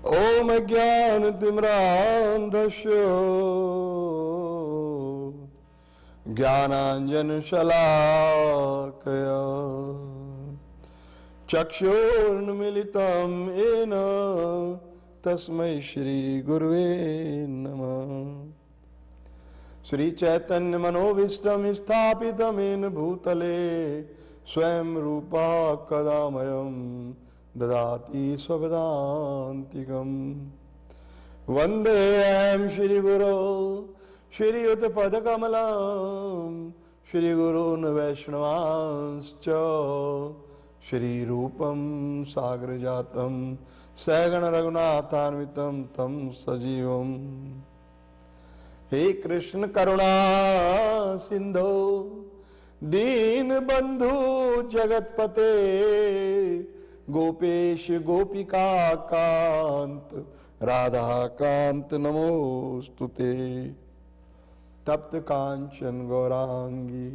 ओम ज्ञानतिमिरान्धस्य ज्ञानाञ्जनशलाकया चक्षुर्न्मीलितं येन तस्मै श्री गुरुवे नमः। श्री चैतन्य मनोभीष्टं स्थापितं येन भूतले स्वयं रूपा कदा मह्यं ददाति स्वपदान्तिकम्। वन्देऽहं श्रीगुरो श्रीयुतपदकमलं श्रीगुरून् वैष्णवांश्च श्रीरूपं साग्रजातं सहगण रघुनाथान्वितं तं सजीवम्। हे कृष्ण करुणा सिंधो दीनबंधु जगतपते गोपेश गोपिका कांत राधा कांत नमोस्तुते। तप्त कांचन गौरांगी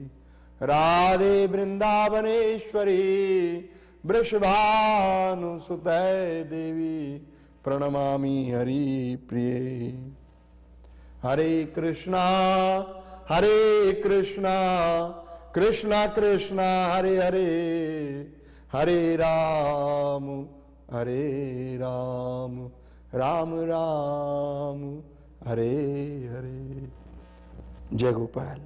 राधे वृंदावनेश्वरी वृषभानुसुते देवी प्रणमामि हरि प्रिये। हरे कृष्णा कृष्णा कृष्णा हरे हरे हरे राम राम राम हरे हरे। जय गोपाल।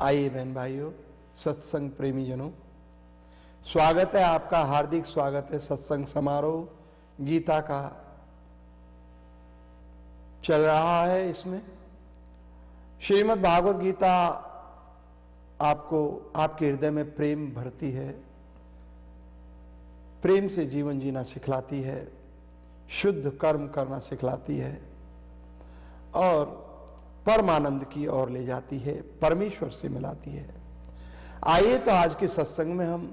आइए बहन भाइयों, सत्संग प्रेमी जनों, स्वागत है आपका, हार्दिक स्वागत है। सत्संग समारोह गीता का चल रहा है। इसमें श्रीमद् भागवत गीता आपको आपके हृदय में प्रेम भरती है, प्रेम से जीवन जीना सिखलाती है, शुद्ध कर्म करना सिखलाती है और परमानंद की ओर ले जाती है, परमेश्वर से मिलाती है। आइए तो आज के सत्संग में हम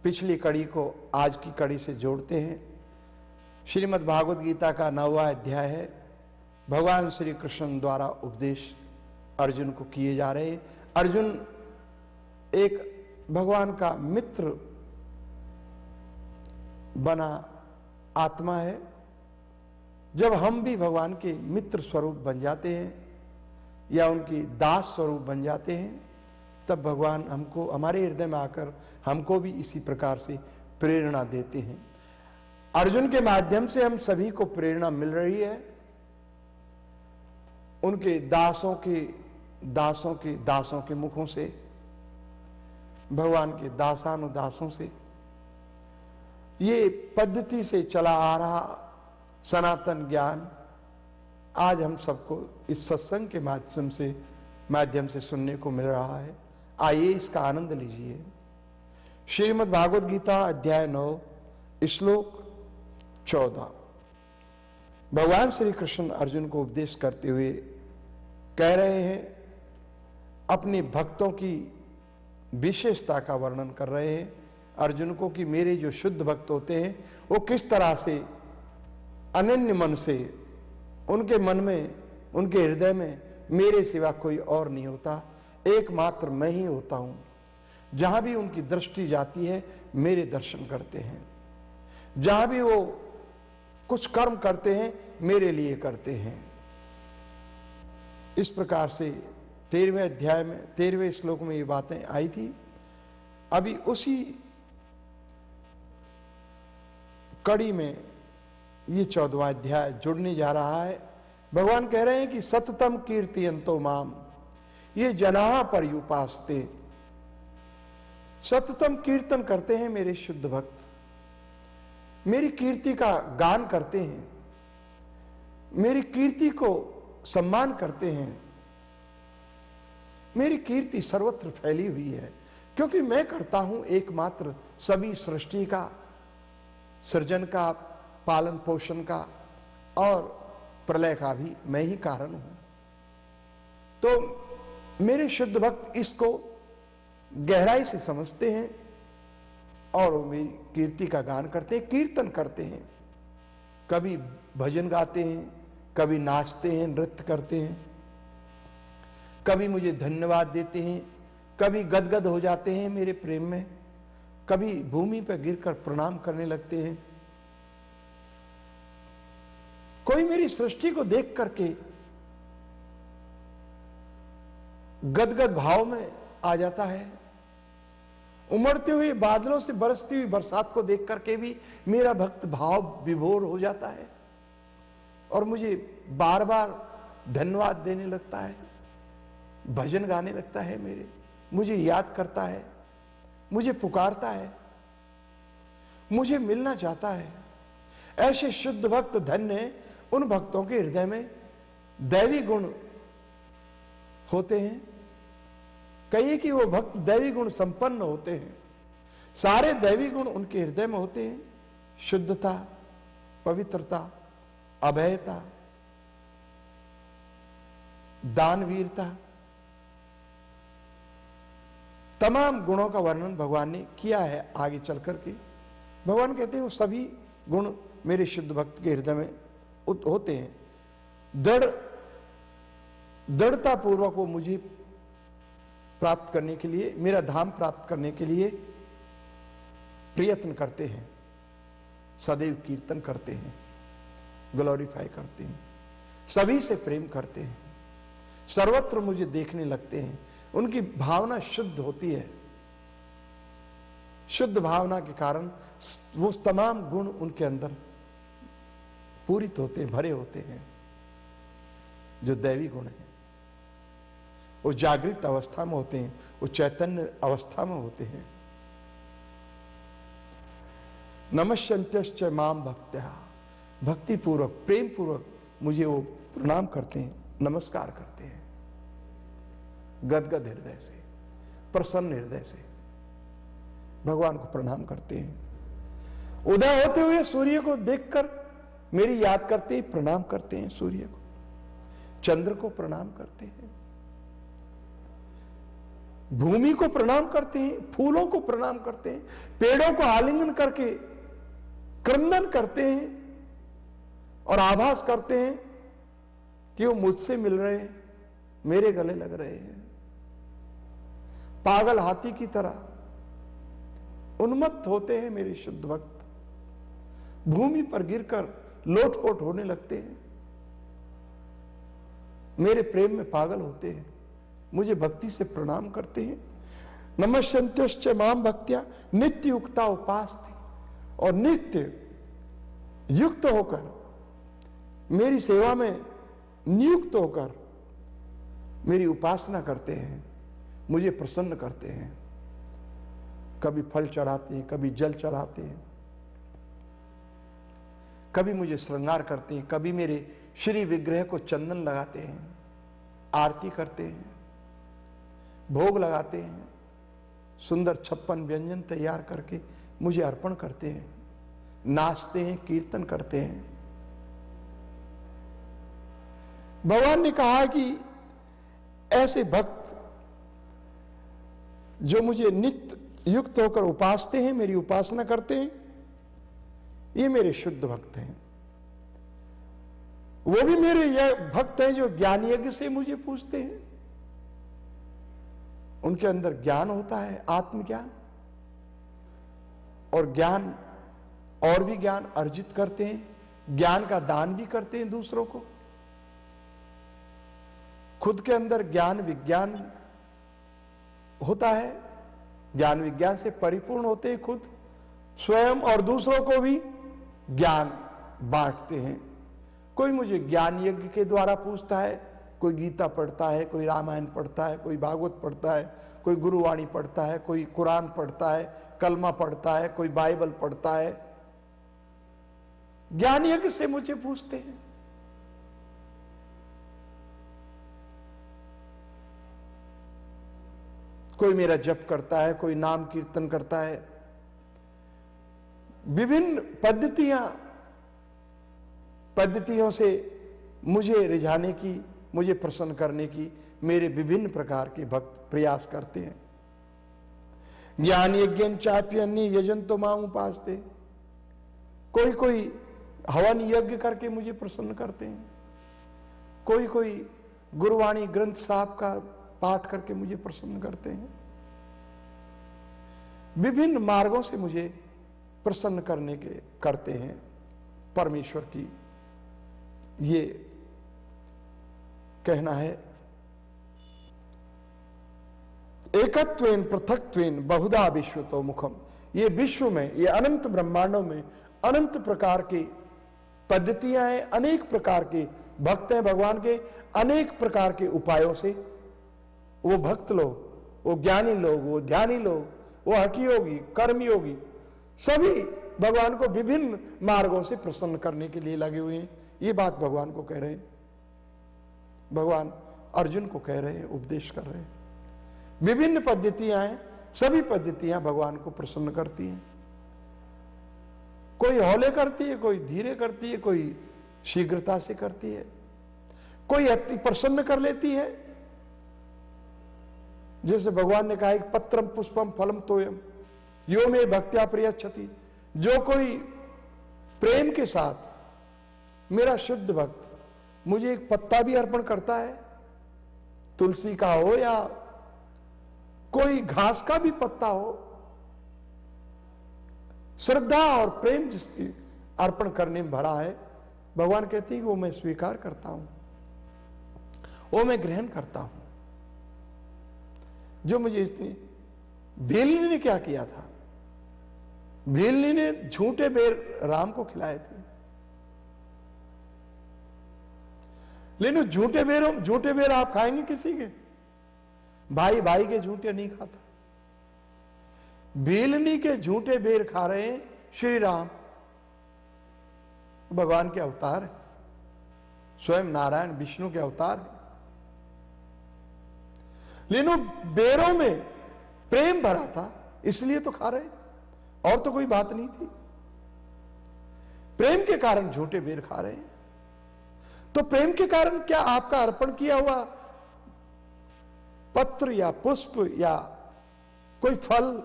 पिछली कड़ी को आज की कड़ी से जोड़ते हैं। श्रीमद् भागवत गीता का 9वां अध्याय है। भगवान श्री कृष्ण द्वारा उपदेश अर्जुन को किए जा रहे हैं। अर्जुन एक भगवान का मित्र बना आत्मा है। जब हम भी भगवान के मित्र स्वरूप बन जाते हैं या उनकी दास स्वरूप बन जाते हैं, तब भगवान हमको हमारे हृदय में आकर हमको भी इसी प्रकार से प्रेरणा देते हैं। अर्जुन के माध्यम से हम सभी को प्रेरणा मिल रही है। उनके दासों के मुखों से, भगवान के दासानुदासों से, ये पद्धति से चला आ रहा सनातन ज्ञान आज हम सबको इस सत्संग के माध्यम से सुनने को मिल रहा है। आइए इसका आनंद लीजिए। श्रीमद् भागवत गीता अध्याय 9 श्लोक 14। भगवान श्री कृष्ण अर्जुन को उपदेश करते हुए कह रहे हैं, अपने भक्तों की विशेषता का वर्णन कर रहे हैं अर्जुन को कि मेरे जो शुद्ध भक्त होते हैं वो किस तरह से अनन्य मन से, उनके मन में, उनके हृदय में मेरे सिवा कोई और नहीं होता, एकमात्र मैं ही होता हूं। जहां भी उनकी दृष्टि जाती है मेरे दर्शन करते हैं, जहां भी वो कुछ कर्म करते हैं मेरे लिए करते हैं। इस प्रकार से 13वें अध्याय में 13वें श्लोक में ये बातें आई थी। अभी उसी कड़ी में ये 14वां अध्याय जुड़ने जा रहा है। भगवान कह रहे हैं कि सततम कीर्तयन्तो माम ये जनाः पर्युपासते। सततम कीर्तन करते हैं मेरे शुद्ध भक्त, मेरी कीर्ति का गान करते हैं, मेरी कीर्ति को सम्मान करते हैं। मेरी कीर्ति सर्वत्र फैली हुई है क्योंकि मैं करता हूं एकमात्र सभी सृष्टि का, सृजन का, पालन पोषण का और प्रलय का भी मैं ही कारण हूं। तो मेरे शुद्ध भक्त इसको गहराई से समझते हैं और वो मेरी कीर्ति का गान करते हैं, कीर्तन करते हैं। कभी भजन गाते हैं, कभी नाचते हैं, नृत्य करते हैं, कभी मुझे धन्यवाद देते हैं, कभी गदगद हो जाते हैं मेरे प्रेम में, कभी भूमि पर गिरकर प्रणाम करने लगते हैं। कोई मेरी सृष्टि को देख करके गदगद भाव में आ जाता है। उमड़ते हुए बादलों से बरसती हुई बरसात को देख करके भी मेरा भक्त भाव विभोर हो जाता है और मुझे बार बार धन्यवाद देने लगता है, भजन गाने लगता है, मुझे याद करता है, मुझे पुकारता है, मुझे मिलना चाहता है। ऐसे शुद्ध भक्त धन्य उन भक्तों के हृदय में दैवी गुण होते हैं। कहिए कि वो भक्त दैवी गुण संपन्न होते हैं। सारे दैवी गुण उनके हृदय में होते हैं। शुद्धता, पवित्रता, अभयता, दानवीरता, तमाम गुणों का वर्णन भगवान ने किया है आगे चल करके। भगवान कहते हैं वो सभी गुण मेरे शुद्ध भक्त के हृदय में होते हैं। दृढ़ता पूर्वक वो मुझे प्राप्त करने के लिए, मेरा धाम प्राप्त करने के लिए प्रयत्न करते हैं, सदैव कीर्तन करते हैं, ग्लोरीफाई करते हैं, सभी से प्रेम करते हैं, सर्वत्र मुझे देखने लगते हैं। उनकी भावना शुद्ध होती है। शुद्ध भावना के कारण वो तमाम गुण उनके अंदर पूरित होते हैं, भरे होते हैं, जो दैवी गुण है। वो जागृत अवस्था में होते हैं, वो चैतन्य अवस्था में होते हैं। नमस्यन्त्यश्च माम भक्त्या, भक्ति पूर्वक, प्रेम पूर्वक मुझे वो प्रणाम करते हैं, नमस्कार करते हैं, गदगद हृदय से, प्रसन्न हृदय से भगवान को प्रणाम करते हैं। उदय होते हुए सूर्य को देखकर मेरी याद करते ही प्रणाम करते हैं। सूर्य को, चंद्र को प्रणाम करते हैं, भूमि को प्रणाम करते हैं, फूलों को प्रणाम करते हैं, पेड़ों को आलिंगन करके क्रंदन करते हैं और आभास करते हैं कि वो मुझसे मिल रहे हैं, मेरे गले लग रहे हैं। पागल हाथी की तरह उन्मत्त होते हैं मेरे शुद्ध भक्त, भूमि पर गिरकर लोटपोट होने लगते हैं, मेरे प्रेम में पागल होते हैं, मुझे भक्ति से प्रणाम करते हैं। नमस्यन्त्यश्च माम भक्त्या नित्य युक्ता उपास्ते, और नित्य युक्त होकर मेरी सेवा में नियुक्त होकर मेरी उपासना करते हैं, मुझे प्रसन्न करते हैं। कभी फल चढ़ाते हैं, कभी जल चढ़ाते हैं, कभी मुझे श्रृंगार करते हैं, कभी मेरे श्री विग्रह को चंदन लगाते हैं, आरती करते हैं, भोग लगाते हैं, सुंदर 56 व्यंजन तैयार करके मुझे अर्पण करते हैं, नाचते हैं, कीर्तन करते हैं। भगवान ने कहा कि ऐसे भक्त जो मुझे नित्य युक्त होकर उपासते हैं, मेरी उपासना करते हैं, ये मेरे शुद्ध भक्त हैं। वो भी मेरे यह भक्त हैं जो ज्ञान यज्ञ से मुझे पूछते हैं। उनके अंदर ज्ञान होता है, आत्मज्ञान, और ज्ञान और भी ज्ञान अर्जित करते हैं, ज्ञान का दान भी करते हैं दूसरों को। खुद के अंदर ज्ञान विज्ञान होता है, ज्ञान विज्ञान से परिपूर्ण होते हैं खुद, स्वयं और दूसरों को भी ज्ञान बांटते हैं। कोई मुझे ज्ञान यज्ञ के द्वारा पूछता है, कोई गीता पढ़ता है, कोई रामायण पढ़ता है, कोई भागवत पढ़ता है, कोई गुरुवाणी पढ़ता है, कोई कुरान पढ़ता है, कलमा पढ़ता है, कोई बाइबल पढ़ता है, ज्ञान यज्ञ से मुझे पूछते हैं। कोई मेरा जप करता है, कोई नाम कीर्तन करता है। विभिन्न पद्धतियों से मुझे रिझाने की, मुझे प्रसन्न करने की मेरे विभिन्न प्रकार के भक्त प्रयास करते हैं। ज्ञान यज्ञ चाप्यन्य यजंतो मां उपासते, कोई हवन यज्ञ करके मुझे प्रसन्न करते हैं, कोई गुरुवाणी ग्रंथ साहब का पाठ करके मुझे प्रसन्न करते हैं। विभिन्न मार्गों से मुझे प्रसन्न करते हैं परमेश्वर की ये कहना है, एकत्वेन पृथक्त्वेन बहुधा विश्वतो मुखम। ये विश्व में, ये अनंत ब्रह्मांडों में अनंत प्रकार की पद्धतियां हैं, अनेक प्रकार के भक्त हैं भगवान के, अनेक प्रकार के उपायों से वो भक्त लोग, वो ज्ञानी लोग, वो ध्यानी लोग, वो हठी योगी, कर्मयोगी, सभी भगवान को विभिन्न मार्गों से प्रसन्न करने के लिए लगे हुए हैं। ये बात भगवान को कह रहे हैं, भगवान अर्जुन को कह रहे हैं, उपदेश कर रहे हैं। विभिन्न पद्धतियां हैं, सभी पद्धतियां भगवान को प्रसन्न करती हैं। कोई हौले करती है, कोई धीरे करती है, कोई शीघ्रता से करती है, कोई अति प्रसन्न कर लेती है। जैसे भगवान ने कहा है, पत्रम पुष्पम फलम तोयम यो में भक्त्या प्रियच्छति। जो कोई प्रेम के साथ मेरा शुद्ध भक्त मुझे एक पत्ता भी अर्पण करता है, तुलसी का हो या कोई घास का भी पत्ता हो, श्रद्धा और प्रेम जिसकी अर्पण करने में भरा है, भगवान कहते हैं कि वो मैं स्वीकार करता हूं, वो मैं ग्रहण करता हूं। जो मुझे इतनी, भेलनी ने क्या किया था? भेलनी ने झूठे बेर राम को खिलाए थे, लेकिन झूठे बेर आप खाएंगे किसी के? भाई भाई के झूठे नहीं खाता। भेलनी के झूठे बेर खा रहे हैं श्री राम, भगवान के अवतार है, स्वयं नारायण विष्णु के अवतार है, लेकिन बेरों में प्रेम भरा था इसलिए तो खा रहे, और तो कोई बात नहीं थी। प्रेम के कारण झूठे बेर खा रहे हैं। तो प्रेम के कारण क्या आपका अर्पण किया हुआ पत्र या पुष्प या कोई फल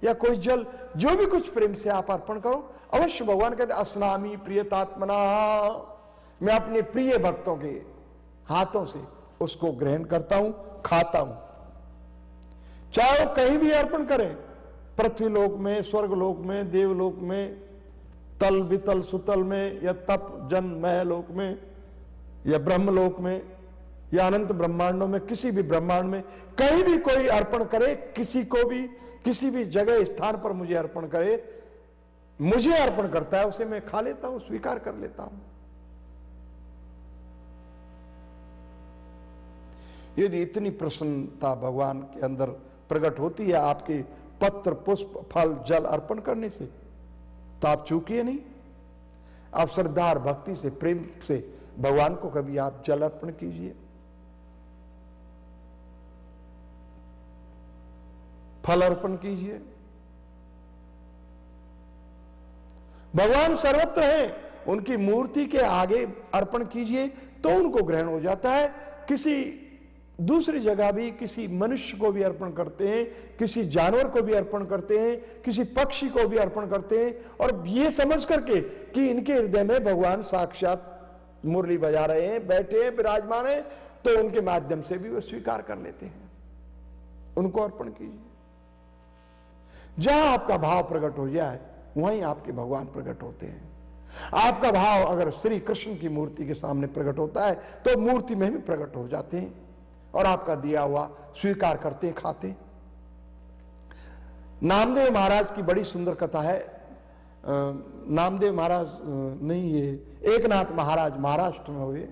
या कोई जल, जो भी कुछ प्रेम से आप अर्पण करो, अवश्य भगवान कहते अस्नामी प्रियतात्मना, मैं अपने प्रिय भक्तों के हाथों से उसको ग्रहण करता हूं, खाता हूं। चाहे वो कहीं भी अर्पण करें, पृथ्वी लोक में, स्वर्ग लोक में, देवलोक में, तल वितल सुतल में, या तप जन मह लोक में, या ब्रह्मलोक में, या अनंत ब्रह्मांडों में, किसी भी ब्रह्मांड में कहीं भी कोई अर्पण करे, किसी को भी किसी भी जगह स्थान पर मुझे अर्पण करे, मुझे अर्पण करता है, उसे मैं खा लेता हूं, स्वीकार कर लेता हूं। यदि इतनी प्रसन्नता भगवान के अंदर प्रकट होती है आपके पत्र पुष्प फल जल अर्पण करने से, तो आप चूकिए नहीं। आप श्रद्धा और भक्ति से, प्रेम से भगवान को कभी आप जल अर्पण कीजिए, फल अर्पण कीजिए। भगवान सर्वत्र हैं, उनकी मूर्ति के आगे अर्पण कीजिए तो उनको ग्रहण हो जाता है। किसी दूसरी जगह भी किसी मनुष्य को भी अर्पण करते हैं, किसी जानवर को भी अर्पण करते हैं, किसी पक्षी को भी अर्पण करते हैं, और ये समझ करके कि इनके हृदय में भगवान साक्षात मुरली बजा रहे हैं, बैठे हैं, विराजमान हैं, तो उनके माध्यम से भी वो स्वीकार कर लेते हैं। उनको अर्पण कीजिए। जहां आपका भाव प्रकट हो जाए वहीं आपके भगवान प्रकट होते हैं। आपका भाव अगर श्री कृष्ण की मूर्ति के सामने प्रकट होता है तो मूर्ति में भी प्रकट हो जाते हैं और आपका दिया हुआ स्वीकार करते हैं, खाते हैं। नामदेव महाराज की बड़ी सुंदर कथा है। नामदेव महाराज नहीं, ये एकनाथ महाराज महाराष्ट्र में हुए।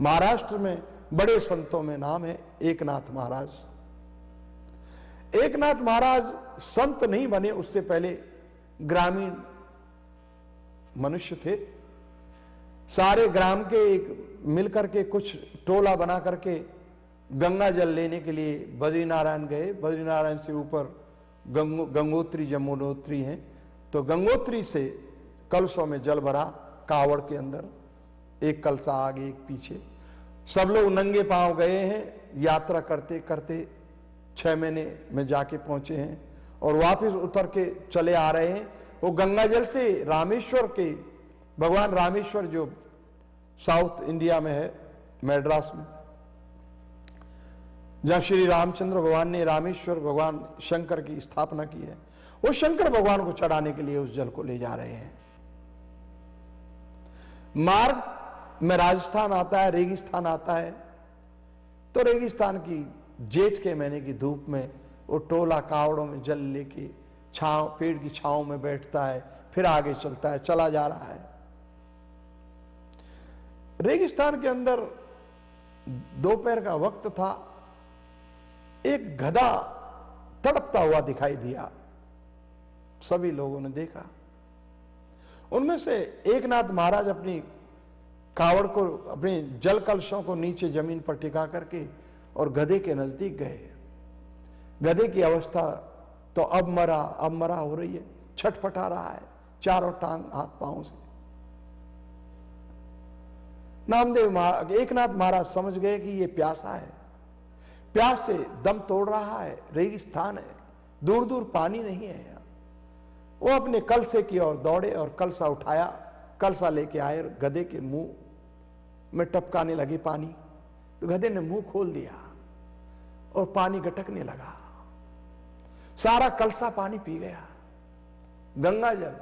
महाराष्ट्र में बड़े संतों में नाम है एकनाथ महाराज। एकनाथ महाराज संत नहीं बने, उससे पहले ग्रामीण मनुष्य थे। सारे ग्राम के एक मिलकर के कुछ टोला बना करके गंगा जल लेने के लिए बद्रीनारायण गए। बद्रीनारायण से ऊपर गंगोत्री जमुनोत्री हैं, तो गंगोत्री से कलशों में जल भरा कावड़ के अंदर, एक कलसा आगे एक पीछे। सब लोग नंगे पांव गए हैं, यात्रा करते करते 6 महीने में जाके पहुंचे हैं और वापस उतर के चले आ रहे हैं। वो गंगा जल से रामेश्वर के, भगवान रामेश्वर जो साउथ इंडिया में है, मैड्रास में, जहां श्री रामचंद्र भगवान ने रामेश्वर भगवान शंकर की स्थापना की है, वो शंकर भगवान को चढ़ाने के लिए उस जल को ले जा रहे हैं। में राजस्थान आता है, रेगिस्तान आता है, तो रेगिस्तान की जेठ के महीने की धूप में वो टोला कावड़ों में जल लेके छांव, पेड़ की छांव में बैठता है, फिर आगे चलता है, चला जा रहा है। रेगिस्तान के अंदर दोपहर का वक्त था, एक गधा तड़पता हुआ दिखाई दिया। सभी लोगों ने देखा। उनमें से एकनाथ महाराज अपनी कावड़ को, अपने जल कलशों को नीचे जमीन पर टिका करके और गधे के नजदीक गए। गधे की अवस्था तो अब मरा हो रही है, छटपटा रहा है चारों टांग हाथ पांव से। एकनाथ महाराज समझ गए कि ये प्यासा है, प्यास से दम तोड़ रहा है, रेगिस्तान है, दूर दूर पानी नहीं है यहां। वो अपने कलसे की ओर दौड़े और कलसा उठाया, कलसा लेके आए, गधे के मुंह में टपकाने लगे पानी। तो गधे ने मुंह खोल दिया और पानी गटकने लगा, सारा कलसा पानी पी गया, गंगा जल।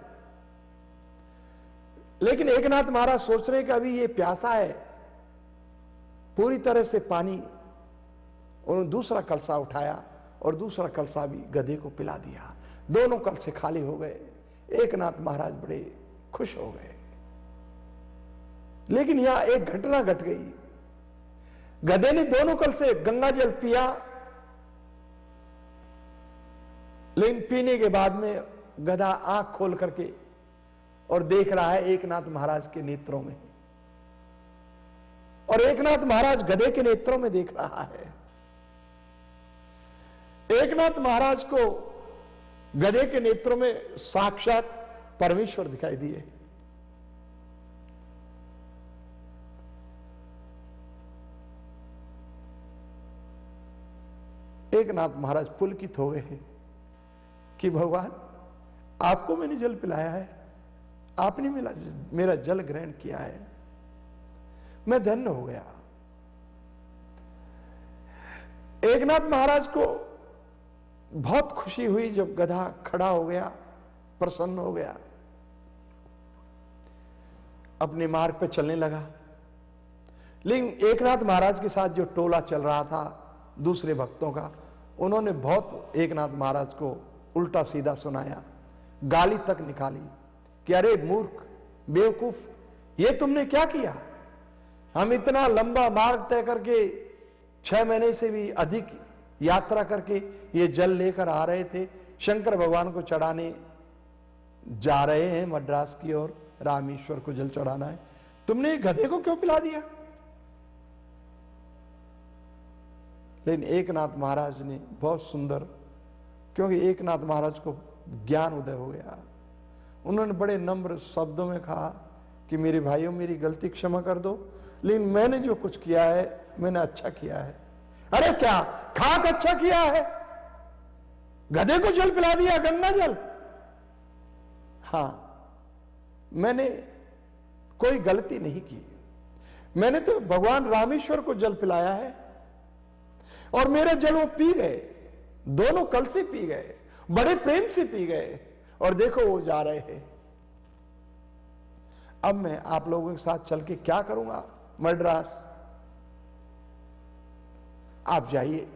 लेकिन एकनाथ महाराज सोच रहे कि अभी ये प्यासा है, पूरी तरह से पानी। उन्होंने दूसरा कलसा उठाया और दूसरा कलसा भी गधे को पिला दिया। दोनों कलसे खाली हो गए। एकनाथ महाराज बड़े खुश हो गए। लेकिन यहां एक घटना घट गई। गधे ने दोनों कलसे गंगा जल पिया, लेकिन पीने के बाद में गधा आंख खोल करके और देख रहा है एकनाथ महाराज के नेत्रों में, और एकनाथ महाराज गधे के नेत्रों में देख रहा है। एकनाथ महाराज को गधे के नेत्रों में साक्षात परमेश्वर दिखाई दिए। एकनाथ महाराज पुलकित हो गए कि भगवान, आपको मैंने जल पिलाया है, आपने मेरा जल ग्रहण किया है, मैं धन्य हो गया। एकनाथ महाराज को बहुत खुशी हुई जब गधा खड़ा हो गया, प्रसन्न हो गया, अपने मार्ग पे चलने लगा। लेकिन एकनाथ महाराज के साथ जो टोला चल रहा था दूसरे भक्तों का, उन्होंने बहुत एकनाथ महाराज को उल्टा सीधा सुनाया, गाली तक निकाली कि अरे मूर्ख, बेवकूफ, ये तुमने क्या किया? हम इतना लंबा मार्ग तय करके 6 महीने से भी अधिक यात्रा करके ये जल लेकर आ रहे थे, शंकर भगवान को चढ़ाने जा रहे हैं मद्रास की ओर, रामेश्वर को जल चढ़ाना है, तुमने गधे को क्यों पिला दिया? लेकिन एकनाथ महाराज ने बहुत सुंदर, क्योंकि एकनाथ महाराज को ज्ञान उदय हो गया, उन्होंने बड़े नम्र शब्दों में कहा कि मेरे भाइयों, मेरी गलती क्षमा कर दो, लेकिन मैंने जो कुछ किया है मैंने अच्छा किया है। अरे क्या खाक अच्छा किया है? गधे को जल पिला दिया, गंगा जल। हां, मैंने कोई गलती नहीं की, मैंने तो भगवान रामेश्वर को जल पिलाया है और मेरा जल वो पी गए, दोनों कल से पी गए, बड़े प्रेम से पी गए, और देखो वो जा रहे हैं। अब मैं आप लोगों के साथ चल के क्या करूंगा मद्रास? आप जाइए,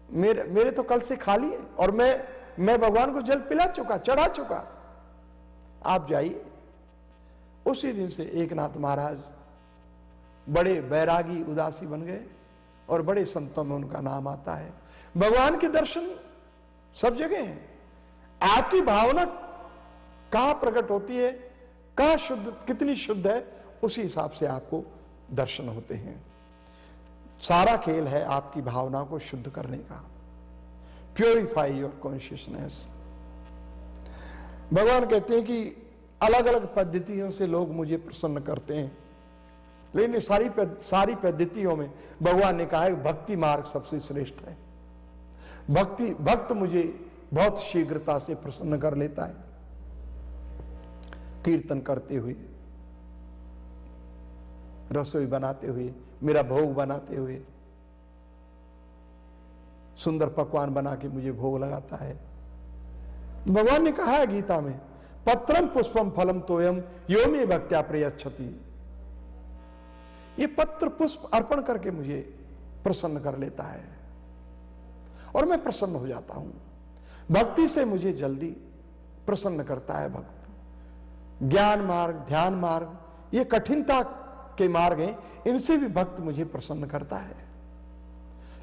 मेरे तो कल से खाली है और मैं भगवान को जल पिला चुका, चढ़ा चुका, आप जाइए। उसी दिन से एकनाथ महाराज बड़े बैरागी उदासी बन गए और बड़े संतों में उनका नाम आता है। भगवान के दर्शन सब जगह हैं। आपकी भावना कहां प्रकट होती है, कहां शुद्ध, कितनी शुद्ध है, उसी हिसाब से आपको दर्शन होते हैं। सारा खेल है आपकी भावना को शुद्ध करने का। Purify your consciousness. भगवान कहते हैं कि अलग अलग पद्धतियों से लोग मुझे प्रसन्न करते हैं, लेकिन ये सारी पद्धतियों में भगवान ने कहा है भक्ति मार्ग सबसे श्रेष्ठ है। भक्त मुझे बहुत शीघ्रता से प्रसन्न कर लेता है। कीर्तन करते हुए, रसोई बनाते हुए, मेरा भोग बनाते हुए, सुंदर पकवान बना के मुझे भोग लगाता है। भगवान ने कहा है गीता में, पत्रम पुष्पम फलम तोयम यो मे भक्त्या प्रयच्छति। ये पत्र पुष्प अर्पण करके मुझे प्रसन्न कर लेता है और मैं प्रसन्न हो जाता हूं। भक्ति से मुझे जल्दी प्रसन्न करता है भक्त। ज्ञान मार्ग, ध्यान मार्ग, ये कठिनता के मार्ग हैं, इनसे भी भक्त मुझे प्रसन्न करता है।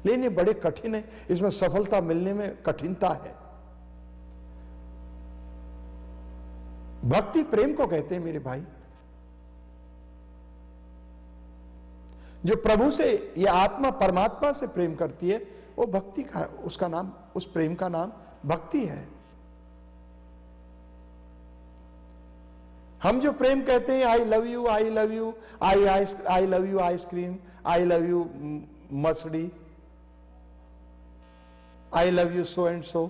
लेकिन ये बड़े कठिन है, इसमें सफलता मिलने में कठिनता है। भक्ति प्रेम को कहते हैं मेरे भाई। जो प्रभु से, ये आत्मा परमात्मा से प्रेम करती है, वो भक्ति का, उसका नाम, उस प्रेम का नाम भक्ति है। हम जो प्रेम कहते हैं, I love you, I love you, I love you ice cream, I love you मछली, I love you so and so,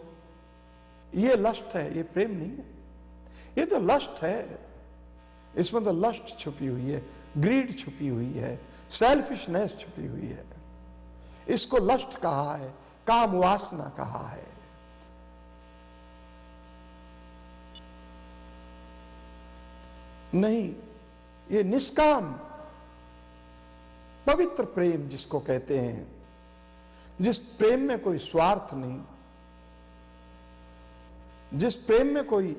ये लस्ट है, ये प्रेम नहीं है। ये तो लस्ट है, इसमें तो लस्ट छुपी हुई है, ग्रीड छुपी हुई है, सेल्फिशनेस छुपी हुई है। इसको लस्ट कहा है, काम वासना कहा है। नहीं, ये निष्काम पवित्र प्रेम जिसको कहते हैं, जिस प्रेम में कोई स्वार्थ नहीं, जिस प्रेम में कोई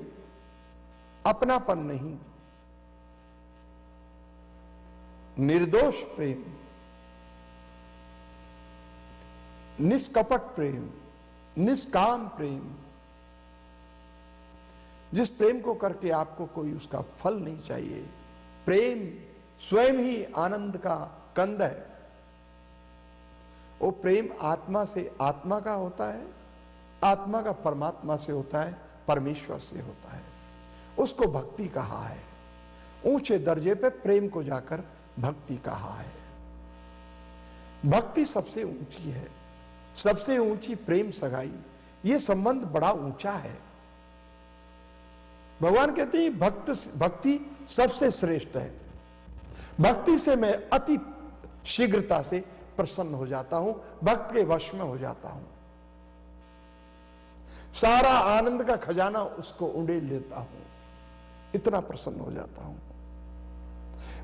अपनापन नहीं, निर्दोष प्रेम, निष्कपट प्रेम, निष्काम प्रेम, जिस प्रेम को करके आपको कोई उसका फल नहीं चाहिए। प्रेम स्वयं ही आनंद का कंद है। वो प्रेम आत्मा से आत्मा का होता है, आत्मा का परमात्मा से होता है, परमेश्वर से होता है। उसको भक्ति कहा है। ऊंचे दर्जे पे प्रेम को जाकर भक्ति कहा है। भक्ति सबसे ऊंची है, सबसे ऊंची प्रेम सगाई, ये संबंध बड़ा ऊंचा है। भगवान कहते हैं भक्ति सबसे श्रेष्ठ है। भक्ति से मैं अति शीघ्रता से प्रसन्न हो जाता हूं, भक्त के वश में हो जाता हूं, सारा आनंद का खजाना उसको उड़ेल देता हूं, इतना प्रसन्न हो जाता हूं।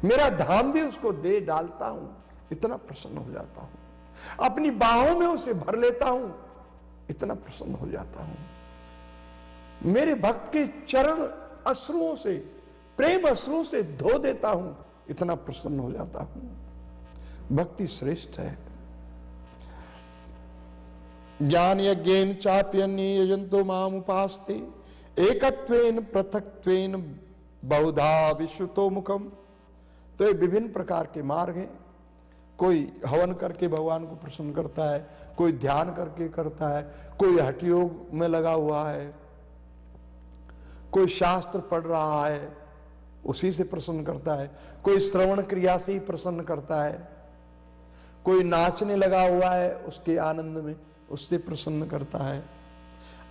मेरा धाम भी उसको दे डालता हूं, इतना प्रसन्न हो जाता हूं। अपनी बाहों में उसे भर लेता हूं, इतना प्रसन्न हो जाता हूं। मेरे भक्त के चरण अश्रुओं से, प्रेम अश्रुओं से धो देता हूं, इतना प्रसन्न हो जाता हूं। भक्ति श्रेष्ठ है। ज्ञान यज्ञेन चाप्यन्ये यजन्तो माम उपास्ते एकत्वेन पृथक्त्वेन बहुधा विश्रुतो मुखम। तो ये विभिन्न प्रकार के मार्ग हैं। कोई हवन करके भगवान को प्रसन्न करता है, कोई ध्यान करके करता है, कोई हठ योग में लगा हुआ है, कोई शास्त्र पढ़ रहा है उसी से प्रसन्न करता है, कोई श्रवण क्रिया से ही प्रसन्न करता है, कोई नाचने लगा हुआ है उसके आनंद में, उससे प्रसन्न करता है।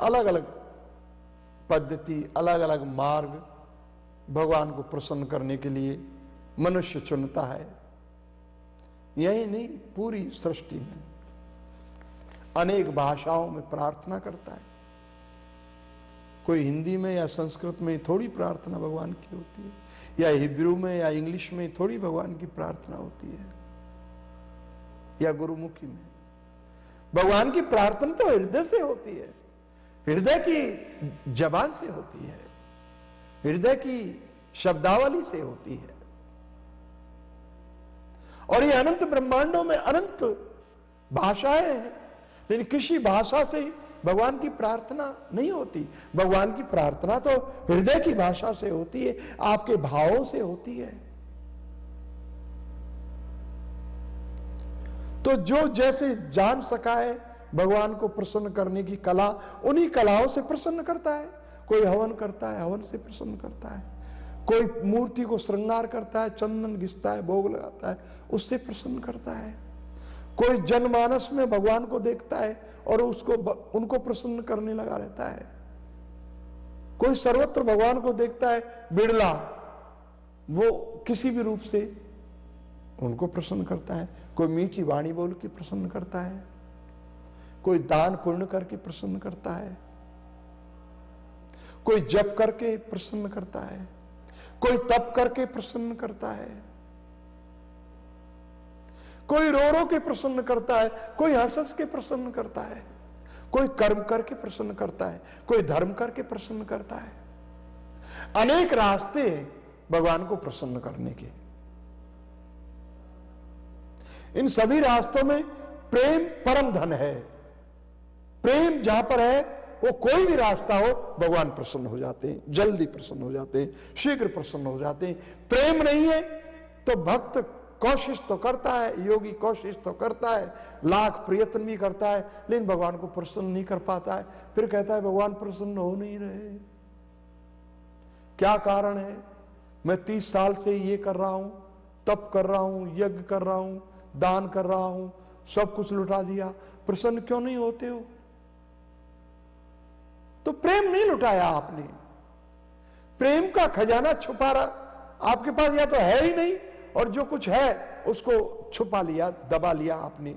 अलग अलग पद्धति, अलग अलग मार्ग भगवान को प्रसन्न करने के लिए मनुष्य चुनता है। यही नहीं, पूरी सृष्टि में अनेक भाषाओं में प्रार्थना करता है। कोई हिंदी में या संस्कृत में थोड़ी प्रार्थना भगवान की होती है, या हिब्रू में या इंग्लिश में थोड़ी भगवान की प्रार्थना होती है, या गुरुमुखी में। भगवान की प्रार्थना तो हृदय से होती है, हृदय की जबान से होती है, हृदय की शब्दावली से होती है। और ये अनंत ब्रह्मांडों में अनंत भाषाएं हैं, लेकिन किसी भाषा से भगवान की प्रार्थना नहीं होती। भगवान की प्रार्थना तो हृदय की भाषा से होती है, आपके भावों से होती है। तो जो जैसे जान सका है भगवान को प्रसन्न करने की कला, उन्हीं कलाओं से प्रसन्न करता है। कोई हवन करता है, हवन से प्रसन्न करता है। कोई मूर्ति को श्रृंगार करता है, चंदन घिसता है, भोग लगाता है, उससे प्रसन्न करता है। कोई जनमानस में भगवान को देखता है और उसको उनको प्रसन्न करने लगा रहता है। कोई सर्वत्र भगवान को देखता है, बिड़ला, वो किसी भी रूप से उनको प्रसन्न करता है। कोई मीठी वाणी बोल के प्रसन्न करता है, कोई दान पुण्य करके प्रसन्न करता है, कोई जप करके प्रसन्न करता है, कोई तप करके प्रसन्न करता है। कोई रो रो के प्रसन्न करता है, कोई हंस हंस के प्रसन्न करता है, कोई कर्म करके प्रसन्न करता है, कोई धर्म करके प्रसन्न करता है। अनेक रास्ते भगवान को प्रसन्न करने के। इन सभी रास्तों में प्रेम परम धन है। प्रेम जहां पर है, वो कोई भी रास्ता हो, भगवान प्रसन्न हो जाते हैं, जल्दी प्रसन्न हो जाते हैं, शीघ्र प्रसन्न हो जाते हैं। प्रेम नहीं है तो भक्त कोशिश तो करता है, योगी कोशिश तो करता है, लाख प्रयत्न भी करता है, लेकिन भगवान को प्रसन्न नहीं कर पाता है। फिर कहता है भगवान प्रसन्न हो नहीं रहे। क्या कारण है? मैं 30 साल से ये कर रहा हूं, तप कर रहा हूं, यज्ञ कर रहा हूं, दान कर रहा हूं, सब कुछ लुटा दिया, प्रसन्न क्यों नहीं होते हो? तो प्रेम नहीं लुटाया आपने। प्रेम का खजाना छुपा रहा आपके पास, या तो है ही नहीं, और जो कुछ है उसको छुपा लिया, दबा लिया आपने।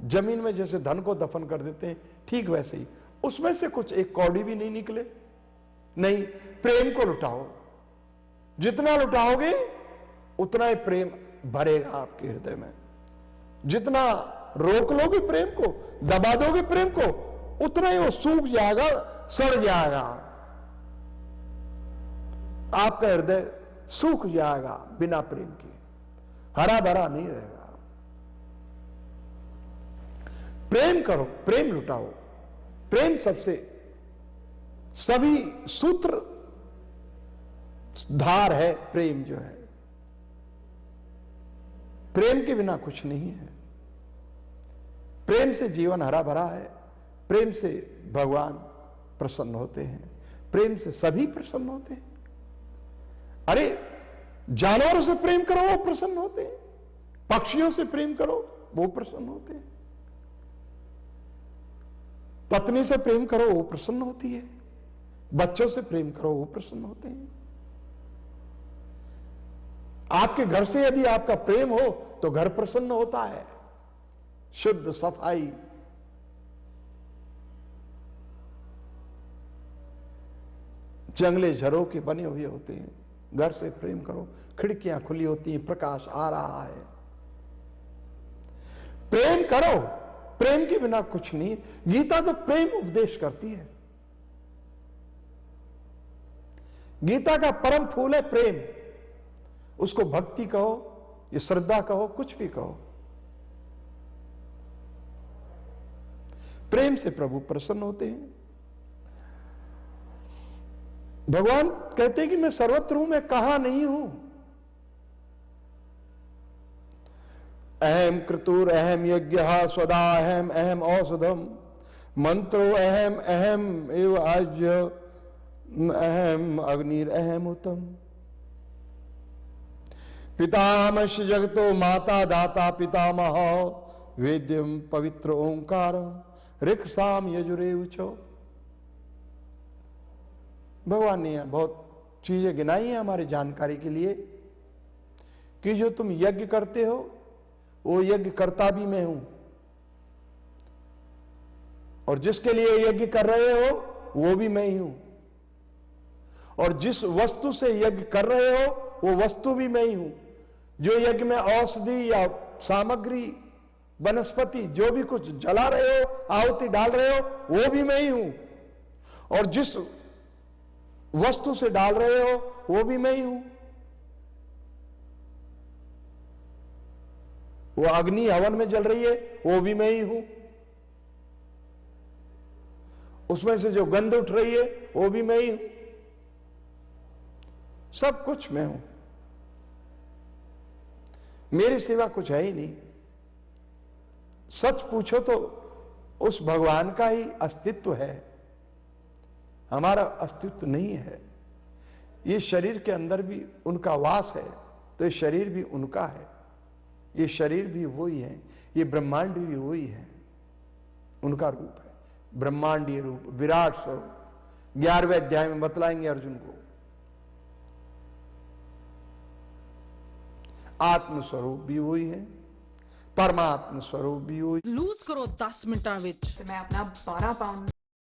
जमीन में जैसे धन को दफन कर देते हैं, ठीक वैसे ही उसमें से कुछ एक कौड़ी भी नहीं निकले। नहीं, प्रेम को लुटाओ। जितना लुटाओगे उतना ही प्रेम भरेगा आपके हृदय में। जितना रोक लोगे प्रेम को, दबा दोगे प्रेम को, उतना ही वो सूख जाएगा, सड़ जाएगा। आपका हृदय सूख जाएगा बिना प्रेम के, हरा भरा नहीं रहेगा। प्रेम करो, प्रेम लुटाओ। प्रेम सबसे, सभी सूत्र धार है प्रेम जो है। प्रेम के बिना कुछ नहीं है। प्रेम से जीवन हरा भरा है। प्रेम से भगवान प्रसन्न होते हैं। प्रेम से सभी प्रसन्न होते हैं। अरे जानवरों से प्रेम करो, वो प्रसन्न होते हैं। पक्षियों से प्रेम करो, वो प्रसन्न होते हैं। पत्नी से प्रेम करो, वो प्रसन्न होती है। बच्चों से प्रेम करो, वो प्रसन्न होते हैं। आपके घर से यदि आपका प्रेम हो तो घर प्रसन्न होता है। शुद्ध सफाई, जंगले झरों के बने हुए होते हैं। घर से प्रेम करो, खिड़कियां खुली होती हैं, प्रकाश आ रहा है। प्रेम करो, प्रेम के बिना कुछ नहीं। गीता तो प्रेम उपदेश करती है। गीता का परम फूल है प्रेम। उसको भक्ति कहो, ये श्रद्धा कहो, कुछ भी कहो। प्रेम से प्रभु प्रसन्न होते हैं। भगवान कहते हैं कि मैं सर्वत्र हूं, मैं कहां नहीं हूं। अहम क्रतुर अहम यज्ञ स्वदा अहम अहम औषधम मंत्रो अहम अहम एव आज्य अहम अग्निर अहम उत्तम। पितामश जगतो माता दाता पितामह वेद्यम पवित्र ओंकार ऋक्साम यजुरे उचो। भगवान ने बहुत चीजें गिनाई हैं हमारी जानकारी के लिए कि जो तुम यज्ञ करते हो वो यज्ञ करता भी मैं हूं, और जिसके लिए यज्ञ कर रहे हो वो भी मैं ही हूं, और जिस वस्तु से यज्ञ कर रहे हो वो वस्तु भी मैं ही हूं। जो यज्ञ में औषधि या सामग्री, वनस्पति, जो भी कुछ जला रहे हो, आहुति डाल रहे हो, वो भी मैं ही हूं, और जिस वस्तु से डाल रहे हो वो भी मैं ही हूं। वो अग्नि हवन में जल रही है, वो भी मैं ही हूं। उसमें से जो गंध उठ रही है वो भी मैं ही हूं। सब कुछ मैं हूं। मेरे सिवा कुछ है ही नहीं। सच पूछो तो उस भगवान का ही अस्तित्व है, हमारा अस्तित्व नहीं है। ये शरीर के अंदर भी उनका वास है, तो ये शरीर भी उनका है, ये शरीर भी वही है, ये ब्रह्मांड भी वही है, उनका रूप है, ब्रह्मांडीय रूप, विराट स्वरूप। 11वें अध्याय में बतलाएंगे अर्जुन को। आत्म स्वरूप भी वही है, परमात्म स्वरूप भी वही। लूज करो 10 मिनटां विच ਤੇ ਮੈਂ ਆਪਣਾ 12 ਪਾਉਂਡ